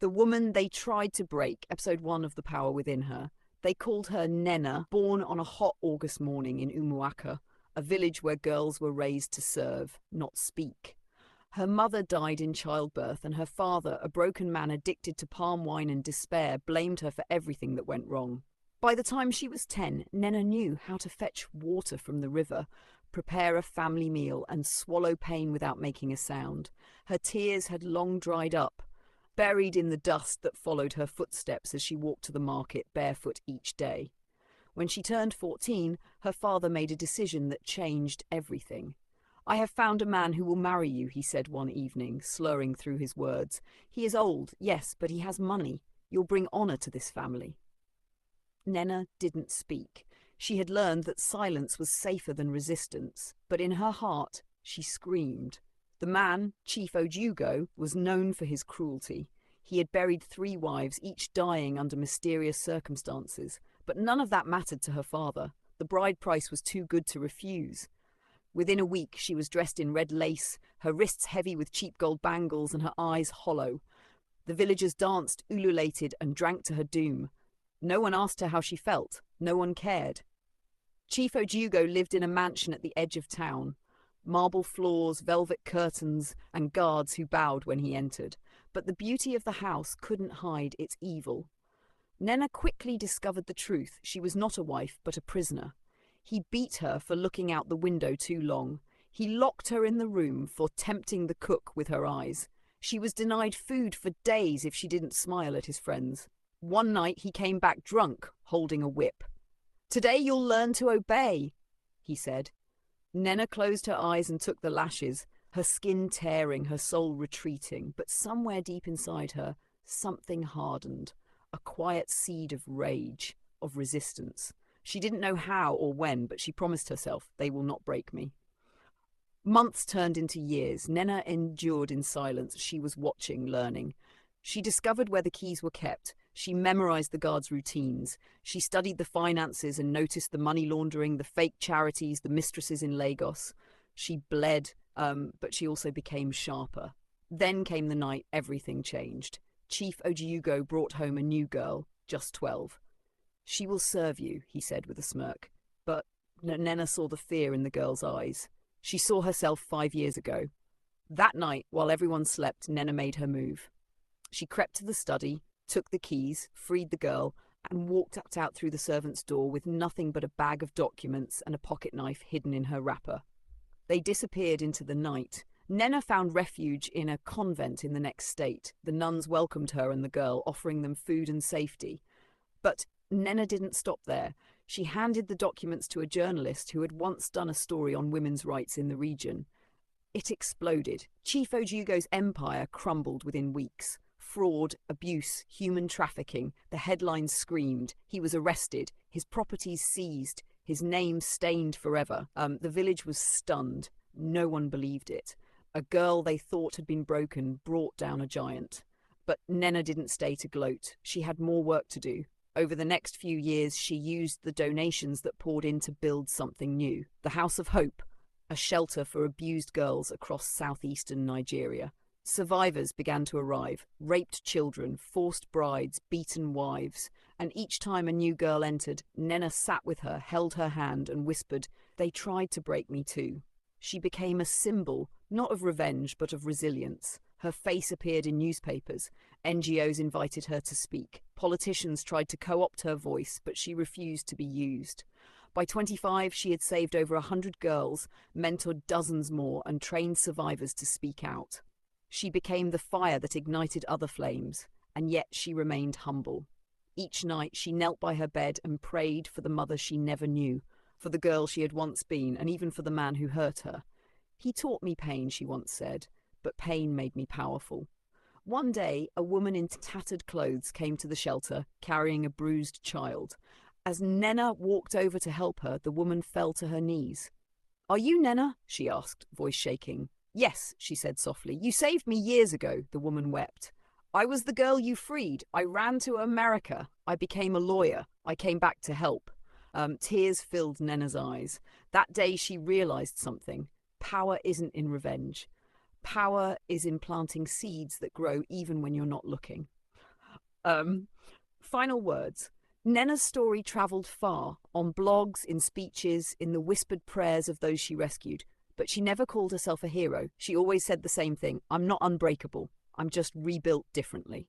The woman they tried to break, episode 1 of The Power Within Her. They called her Nnenna, born on a hot August morning in Umuaka, a village where girls were raised to serve, not speak. Her mother died in childbirth, and her father, a broken man addicted to palm wine and despair, blamed her for everything that went wrong. By the time she was 10, Nnenna knew how to fetch water from the river, prepare a family meal, and swallow pain without making a sound. Her tears had long dried up, buried in the dust that followed her footsteps as she walked to the market barefoot each day. When she turned 14, her father made a decision that changed everything. "I have found a man who will marry you," he said one evening, slurring through his words. "He is old, yes, but he has money. You'll bring honor to this family." Nnenna didn't speak. She had learned that silence was safer than resistance, but in her heart, she screamed. The man, Chief Ojugo, was known for his cruelty. He had buried 3 wives, each dying under mysterious circumstances, but none of that mattered to her father. The bride price was too good to refuse. Within a week, she was dressed in red lace, her wrists heavy with cheap gold bangles and her eyes hollow. The villagers danced, ululated, and drank to her doom. No one asked her how she felt. No one cared. Chief Ojugo lived in a mansion at the edge of town. Marble floors, velvet curtains, and guards who bowed when he entered. But the beauty of the house couldn't hide its evil. Nnenna quickly discovered the truth. She was not a wife, but a prisoner. He beat her for looking out the window too long. He locked her in the room for tempting the cook with her eyes. She was denied food for days if she didn't smile at his friends. One night he came back drunk, holding a whip. "Today you'll learn to obey," he said. Nnenna closed her eyes and took the lashes, her skin tearing, her soul retreating. But somewhere deep inside her, something hardened, a quiet seed of rage, of resistance. She didn't know how or when, but she promised herself, "They will not break me." Months turned into years. Nnenna endured in silence. She was watching, learning. She discovered where the keys were kept. She memorized the guards' routines. She studied the finances and noticed the money laundering, the fake charities, the mistresses in Lagos. She bled, but she also became sharper. Then came the night everything changed. Chief Ojugo brought home a new girl, just 12. "She will serve you," he said with a smirk. But Nnenna saw the fear in the girl's eyes. She saw herself 5 years ago. That night, while everyone slept, Nnenna made her move. She crept to the study, took the keys, freed the girl, and walked out through the servants' door with nothing but a bag of documents and a pocket knife hidden in her wrapper. They disappeared into the night. Nnenna found refuge in a convent in the next state. The nuns welcomed her and the girl, offering them food and safety. But Nnenna didn't stop there. She handed the documents to a journalist who had once done a story on women's rights in the region. It exploded. Chief Ojugo's empire crumbled within weeks. Fraud, abuse, human trafficking. The headlines screamed. He was arrested, his properties seized, his name stained forever. The village was stunned. No one believed it. A girl they thought had been broken brought down a giant. But Nnenna didn't stay to gloat. She had more work to do. Over the next few years, she used the donations that poured in to build something new. The House of Hope, a shelter for abused girls across southeastern Nigeria. Survivors began to arrive, raped children, forced brides, beaten wives. And each time a new girl entered, Nnenna sat with her, held her hand and whispered, "They tried to break me too." She became a symbol, not of revenge, but of resilience. Her face appeared in newspapers. NGOs invited her to speak. Politicians tried to co-opt her voice, but she refused to be used. By 25, she had saved over 100 girls, mentored dozens more, and trained survivors to speak out. She became the fire that ignited other flames, and yet she remained humble. Each night she knelt by her bed and prayed for the mother she never knew, for the girl she had once been, and even for the man who hurt her. "He taught me pain," she once said, "but pain made me powerful." One day, a woman in tattered clothes came to the shelter, carrying a bruised child. As Nnenna walked over to help her, the woman fell to her knees. "Are you Nnenna?" she asked, voice shaking. "Yes," she said softly. "You saved me years ago," the woman wept. "I was the girl you freed. I ran to America. I became a lawyer. I came back to help." Tears filled Nnenna's eyes. That day she realized something. Power isn't in revenge. Power is in planting seeds that grow even when you're not looking. Final words. Nnenna's story travelled far, on blogs, in speeches, in the whispered prayers of those she rescued. But she never called herself a hero. She always said the same thing: I'm not unbreakable. I'm just rebuilt differently.